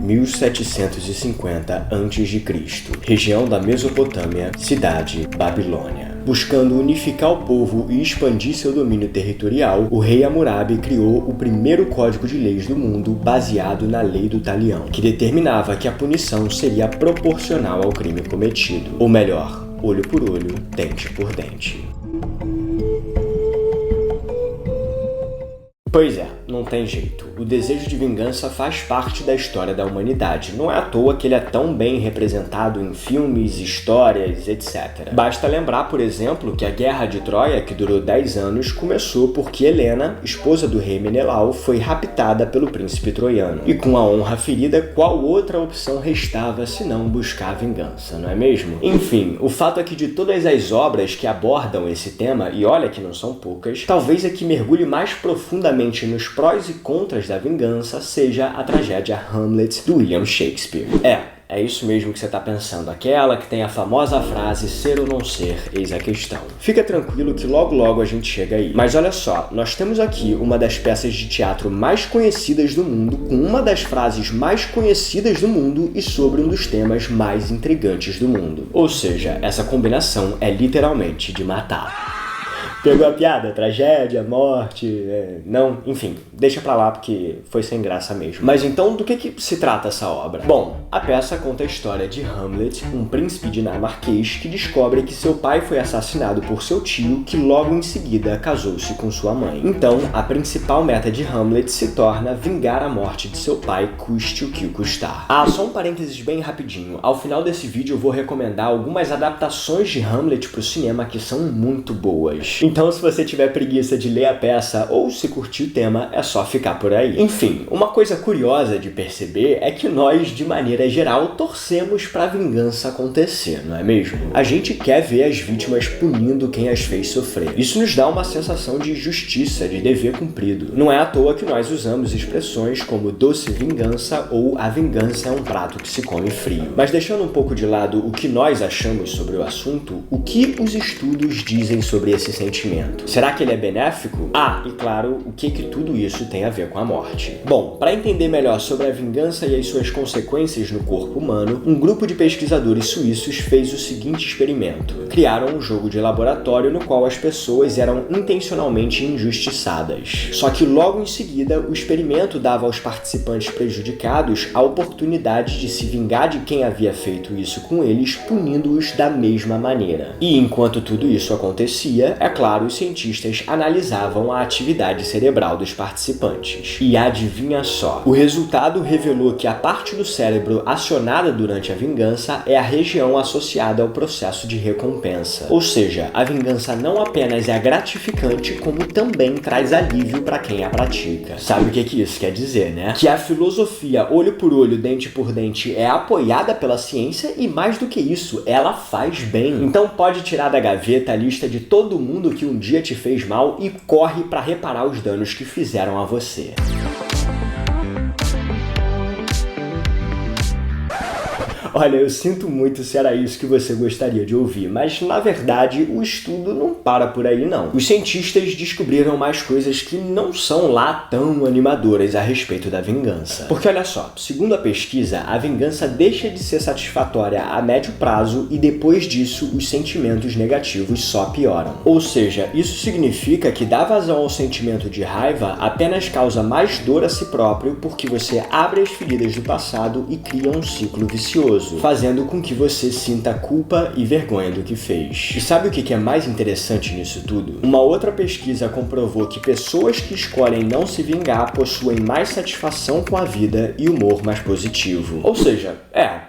(1750 a.C.), região da Mesopotâmia, cidade Babilônia. Buscando unificar o povo e expandir seu domínio territorial, o rei Hammurabi criou o primeiro código de leis do mundo baseado na lei do talião, que determinava que a punição seria proporcional ao crime cometido, ou melhor, olho por olho, dente por dente. Pois é, não tem jeito. O desejo de vingança faz parte da história da humanidade. Não é à toa que ele é tão bem representado em filmes, histórias, etc. Basta lembrar, por exemplo, que a Guerra de Troia, que durou 10 anos, começou porque Helena, esposa do rei Menelau, foi raptada pelo príncipe troiano. E com a honra ferida, qual outra opção restava senão buscar vingança, não é mesmo? Enfim, o fato é que de todas as obras que abordam esse tema, e olha que não são poucas, talvez a que mergulhe mais profundamente nos prós e contras da vingança seja a tragédia Hamlet, do William Shakespeare. É isso mesmo que você está pensando, aquela que tem a famosa frase ser ou não ser, eis a questão. Fica tranquilo que logo logo a gente chega aí. Mas olha só, nós temos aqui uma das peças de teatro mais conhecidas do mundo, com uma das frases mais conhecidas do mundo e sobre um dos temas mais intrigantes do mundo. Ou seja, essa combinação é literalmente de matar. Pegou a piada? Tragédia, morte, não, enfim, deixa pra lá porque foi sem graça mesmo. Mas então, do que se trata essa obra? Bom, a peça conta a história de Hamlet, um príncipe dinamarquês que descobre que seu pai foi assassinado por seu tio, que logo em seguida casou-se com sua mãe. Então, a principal meta de Hamlet se torna vingar a morte de seu pai, custe o que o custar. Só um parênteses bem rapidinho. Ao final desse vídeo eu vou recomendar algumas adaptações de Hamlet pro cinema que são muito boas. Então, se você tiver preguiça de ler a peça ou se curtir o tema, é só ficar por aí. Enfim, uma coisa curiosa de perceber é que nós, de maneira geral, torcemos pra vingança acontecer, não é mesmo? A gente quer ver as vítimas punindo quem as fez sofrer. Isso nos dá uma sensação de justiça, de dever cumprido. Não é à toa que nós usamos expressões como doce vingança ou a vingança é um prato que se come frio. Mas deixando um pouco de lado o que nós achamos sobre o assunto, o que os estudos dizem sobre esse sentimento? Será que ele é benéfico? E claro, o que tudo isso tem a ver com a morte? Bom, para entender melhor sobre a vingança e as suas consequências no corpo humano, um grupo de pesquisadores suíços fez o seguinte experimento. Criaram um jogo de laboratório no qual as pessoas eram intencionalmente injustiçadas. Só que logo em seguida, o experimento dava aos participantes prejudicados a oportunidade de se vingar de quem havia feito isso com eles, punindo-os da mesma maneira. E enquanto tudo isso acontecia, é claro, os cientistas analisavam a atividade cerebral dos participantes. E adivinha só, o resultado revelou que a parte do cérebro acionada durante a vingança é a região associada ao processo de recompensa. Ou seja, a vingança não apenas é gratificante, como também traz alívio para quem a pratica. Sabe o que isso quer dizer, né? Que a filosofia olho por olho, dente por dente é apoiada pela ciência e, mais do que isso, ela faz bem. Então pode tirar da gaveta a lista de todo mundo que um dia te fez mal e corre para reparar os danos que fizeram a você. Olha, eu sinto muito se era isso que você gostaria de ouvir, mas na verdade o estudo não para por aí não. Os cientistas descobriram mais coisas que não são lá tão animadoras a respeito da vingança. Porque olha só, segundo a pesquisa, a vingança deixa de ser satisfatória a médio prazo e depois disso os sentimentos negativos só pioram. Ou seja, isso significa que dar vazão ao sentimento de raiva apenas causa mais dor a si próprio porque você abre as feridas do passado e cria um ciclo vicioso, fazendo com que você sinta culpa e vergonha do que fez. E sabe o que é mais interessante nisso tudo? Uma outra pesquisa comprovou que pessoas que escolhem não se vingar possuem mais satisfação com a vida e humor mais positivo. Ou seja,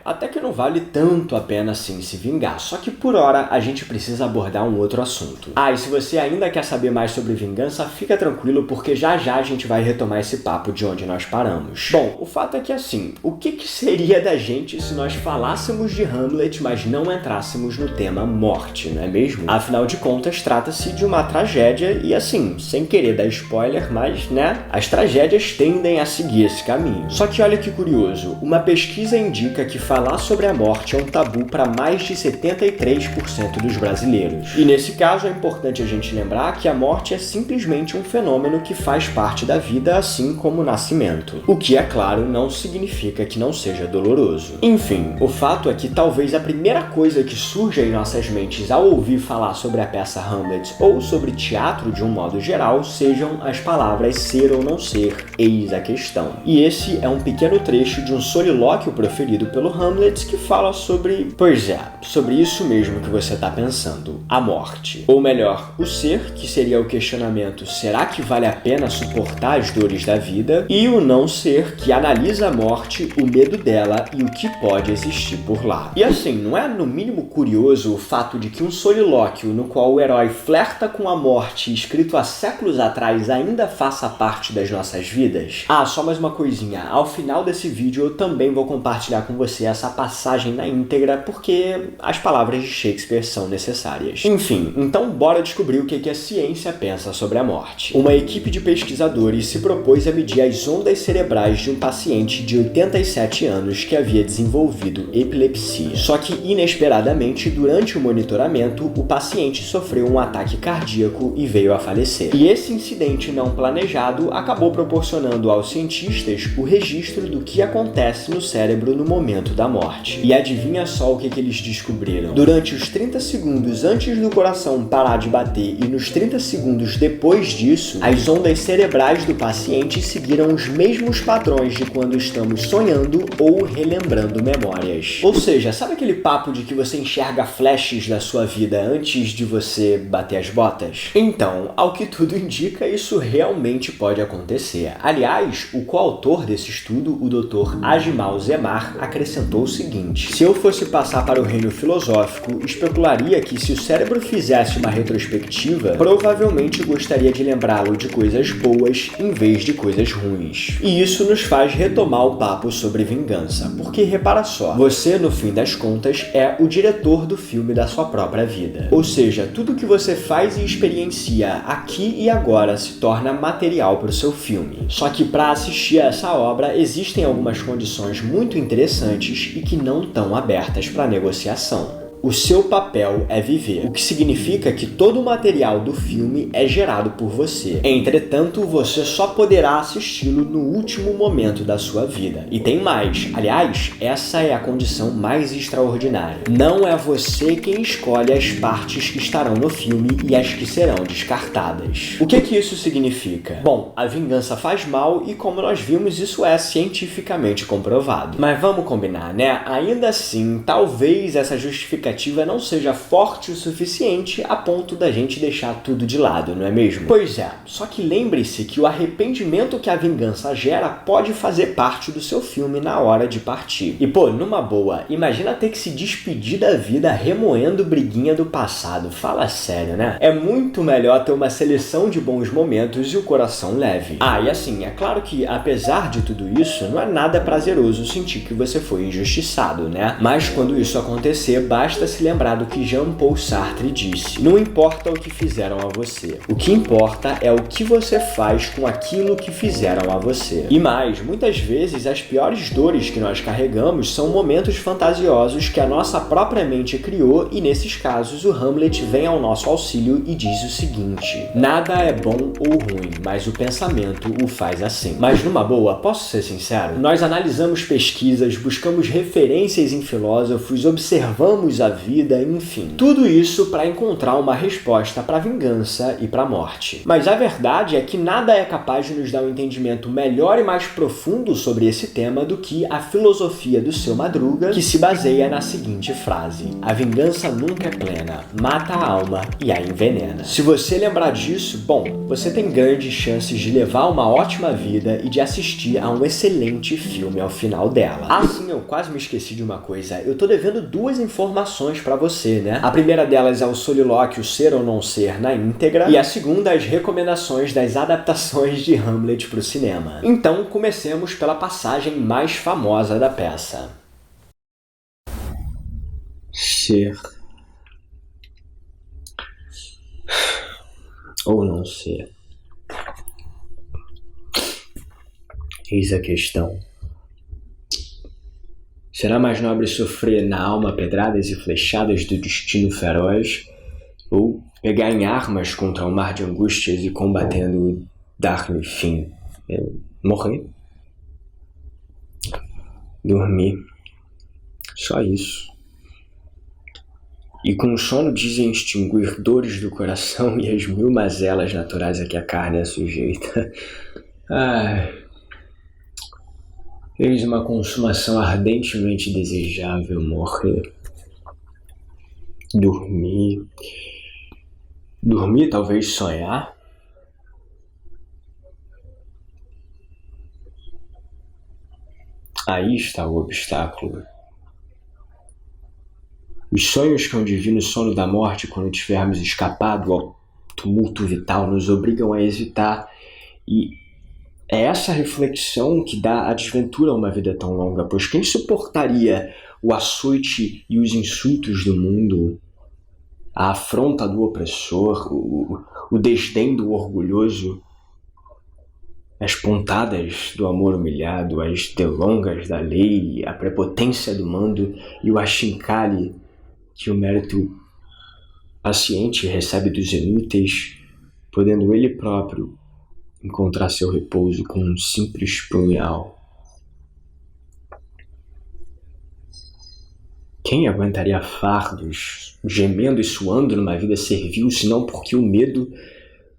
até que não vale tanto a pena assim se vingar, só que por hora a gente precisa abordar um outro assunto. E se você ainda quer saber mais sobre vingança, fica tranquilo porque já a gente vai retomar esse papo de onde nós paramos. Bom, o fato é que assim, o que seria da gente se nós falássemos de Hamlet, mas não entrássemos no tema morte, não é mesmo? Afinal de contas, trata-se de uma tragédia e assim, sem querer dar spoiler, mas né, as tragédias tendem a seguir esse caminho. Só que olha que curioso, uma pesquisa indica que falar sobre a morte é um tabu para mais de 73% dos brasileiros. E nesse caso é importante a gente lembrar que a morte é simplesmente um fenômeno que faz parte da vida, assim como o nascimento. O que, é claro, não significa que não seja doloroso. Enfim, o fato é que talvez a primeira coisa que surja em nossas mentes ao ouvir falar sobre a peça Hamlet ou sobre teatro de um modo geral sejam as palavras ser ou não ser, eis a questão. E esse é um pequeno trecho de um solilóquio proferido pelo Hamlet que fala sobre, pois é, sobre isso mesmo que você está pensando, a morte. Ou melhor, o ser, que seria o questionamento, será que vale a pena suportar as dores da vida? E o não ser, que analisa a morte, o medo dela e o que pode existir por lá. E assim, não é no mínimo curioso o fato de que um solilóquio no qual o herói flerta com a morte escrito há séculos atrás ainda faça parte das nossas vidas? Ah, só mais uma coisinha, ao final desse vídeo eu também vou compartilhar com você essa passagem na íntegra porque as palavras de Shakespeare são necessárias. Enfim, então bora descobrir o que a ciência pensa sobre a morte. Uma equipe de pesquisadores se propôs a medir as ondas cerebrais de um paciente de 87 anos que havia desenvolvido epilepsia. Só que, inesperadamente, durante o monitoramento, o paciente sofreu um ataque cardíaco e veio a falecer. E esse incidente não planejado acabou proporcionando aos cientistas o registro do que acontece no cérebro no momento da morte. E adivinha só o que eles descobriram? Durante os 30 segundos antes do coração parar de bater e nos 30 segundos depois disso, as ondas cerebrais do paciente seguiram os mesmos padrões de quando estamos sonhando ou relembrando memórias. Ou seja, sabe aquele papo de que você enxerga flashes da sua vida antes de você bater as botas? Então, ao que tudo indica, isso realmente pode acontecer. Aliás, o coautor desse estudo, o Dr. Ajimal Zemar, acrescentou o seguinte: se eu fosse passar para o reino filosófico, especularia que se o cérebro fizesse uma retrospectiva, provavelmente gostaria de lembrá-lo de coisas boas em vez de coisas ruins. E isso nos faz retomar o papo sobre vingança, porque repara só, você, no fim das contas, é o diretor do filme da sua própria vida. Ou seja, tudo que você faz e experiencia aqui e agora se torna material para o seu filme. Só que para assistir a essa obra existem algumas condições muito interessantes e que não estão abertas para negociação. O seu papel é viver, o que significa que todo o material do filme é gerado por você. Entretanto, você só poderá assisti-lo no último momento da sua vida. E tem mais. Aliás, essa é a condição mais extraordinária. Não é você quem escolhe as partes que estarão no filme e as que serão descartadas. O que isso significa? Bom, a vingança faz mal e, como nós vimos, isso é cientificamente comprovado. Mas vamos combinar, né? Ainda assim, talvez essa justificativa não seja forte o suficiente a ponto da gente deixar tudo de lado, não é mesmo? Pois é, só que lembre-se que o arrependimento que a vingança gera pode fazer parte do seu filme na hora de partir. E pô, numa boa, imagina ter que se despedir da vida remoendo briguinha do passado. Fala sério, né? É muito melhor ter uma seleção de bons momentos e o coração leve. Ah, e assim, é claro que apesar de tudo isso, não é nada prazeroso sentir que você foi injustiçado, né? Mas quando isso acontecer, basta se lembrar do que Jean-Paul Sartre disse: não importa o que fizeram a você, o que importa é o que você faz com aquilo que fizeram a você. E mais, muitas vezes as piores dores que nós carregamos são momentos fantasiosos que a nossa própria mente criou e nesses casos o Hamlet vem ao nosso auxílio e diz o seguinte: nada é bom ou ruim, mas o pensamento o faz assim. Mas numa boa, posso ser sincero? Nós analisamos pesquisas, buscamos referências em filósofos, observamos a vida, enfim. Tudo isso para encontrar uma resposta para a vingança e para a morte. Mas a verdade é que nada é capaz de nos dar um entendimento melhor e mais profundo sobre esse tema do que a filosofia do Seu Madruga, que se baseia na seguinte frase: a vingança nunca é plena, mata a alma e a envenena. Se você lembrar disso, bom, você tem grandes chances de levar uma ótima vida e de assistir a um excelente filme ao final dela. Ah, sim, eu quase me esqueci de uma coisa. Eu tô devendo duas informações para você, né? A primeira delas é o solilóquio Ser ou Não Ser na íntegra e a segunda as recomendações das adaptações de Hamlet para o cinema. Então, comecemos pela passagem mais famosa da peça. Ser ou não ser? Eis a questão. Será mais nobre sofrer na alma pedradas e flechadas do destino feroz, ou pegar em armas contra um mar de angústias e combatendo dar-lhe fim? Morrer? Dormir. Só isso. E com o sono dizem extinguir dores do coração e as 1000 mazelas naturais a que a carne é sujeita. Eis uma consumação ardentemente desejável: morrer. Dormir. Dormir, talvez sonhar? Aí está o obstáculo. Os sonhos que é um divino sono da morte, quando tivermos escapado ao tumulto vital, nos obrigam a hesitar. E é essa reflexão que dá a desventura a uma vida tão longa, pois quem suportaria o açoite e os insultos do mundo, a afronta do opressor, o desdém do orgulhoso, as pontadas do amor humilhado, as delongas da lei, a prepotência do mando e o achincalhe que o mérito paciente recebe dos inúteis, podendo ele próprio encontrar seu repouso com um simples punhal? Quem aguentaria fardos, gemendo e suando numa vida servil, senão porque o medo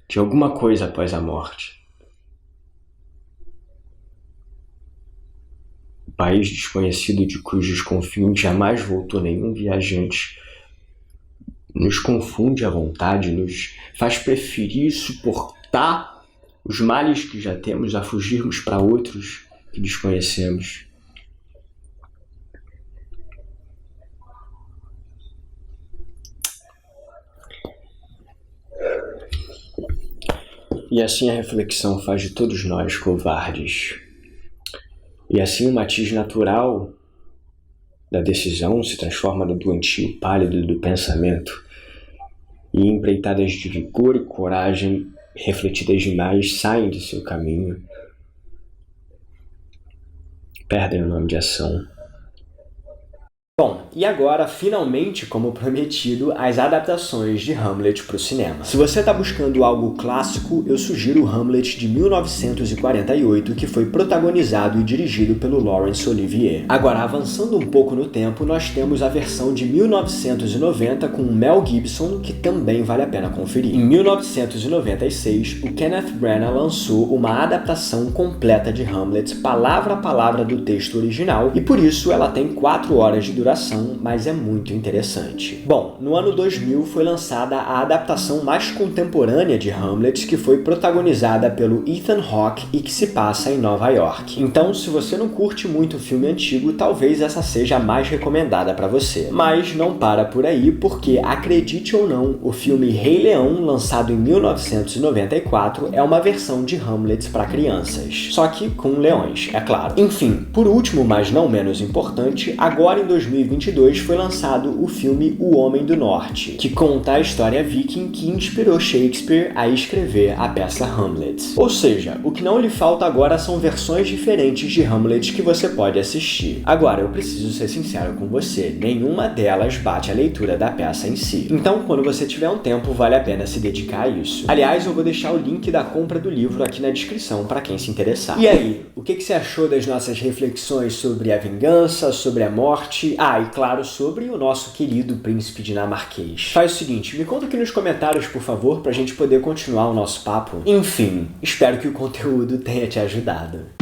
de alguma coisa após a morte? O país desconhecido de cujos confins jamais voltou nenhum viajante nos confunde à vontade, nos faz preferir suportar os males que já temos a fugirmos para outros que desconhecemos. E assim a reflexão faz de todos nós covardes. E assim o matiz natural da decisão se transforma no doentio pálido do pensamento, e empreitadas de vigor e coragem refletidas demais saem de seu caminho, perdem o nome de ação. Bom, e agora, finalmente, como prometido, as adaptações de Hamlet para o cinema. Se você está buscando algo clássico, eu sugiro o Hamlet de 1948, que foi protagonizado e dirigido pelo Laurence Olivier. Agora, avançando um pouco no tempo, nós temos a versão de 1990 com Mel Gibson, que também vale a pena conferir. Em 1996, o Kenneth Branagh lançou uma adaptação completa de Hamlet, palavra a palavra do texto original, e por isso ela tem 4 horas de duração, mas é muito interessante. Bom, no ano 2000 foi lançada a adaptação mais contemporânea de Hamlet, que foi protagonizada pelo Ethan Hawke e que se passa em Nova York. Então, se você não curte muito o filme antigo, talvez essa seja a mais recomendada para você. Mas não para por aí, porque, acredite ou não, o filme Rei Leão, lançado em 1994, é uma versão de Hamlet para crianças. Só que com leões, é claro. Enfim, por último, mas não menos importante, agora em 2022 foi lançado o filme O Homem do Norte, que conta a história viking que inspirou Shakespeare a escrever a peça Hamlet. Ou seja, o que não lhe falta agora são versões diferentes de Hamlet que você pode assistir. Agora, eu preciso ser sincero com você, nenhuma delas bate a leitura da peça em si. Então, quando você tiver um tempo, vale a pena se dedicar a isso. Aliás, eu vou deixar o link da compra do livro aqui na descrição para quem se interessar. E aí, o que você achou das nossas reflexões sobre a vingança, sobre a morte? E claro, sobre o nosso querido príncipe dinamarquês. Faz o seguinte, me conta aqui nos comentários, por favor, pra gente poder continuar o nosso papo. Enfim, espero que o conteúdo tenha te ajudado.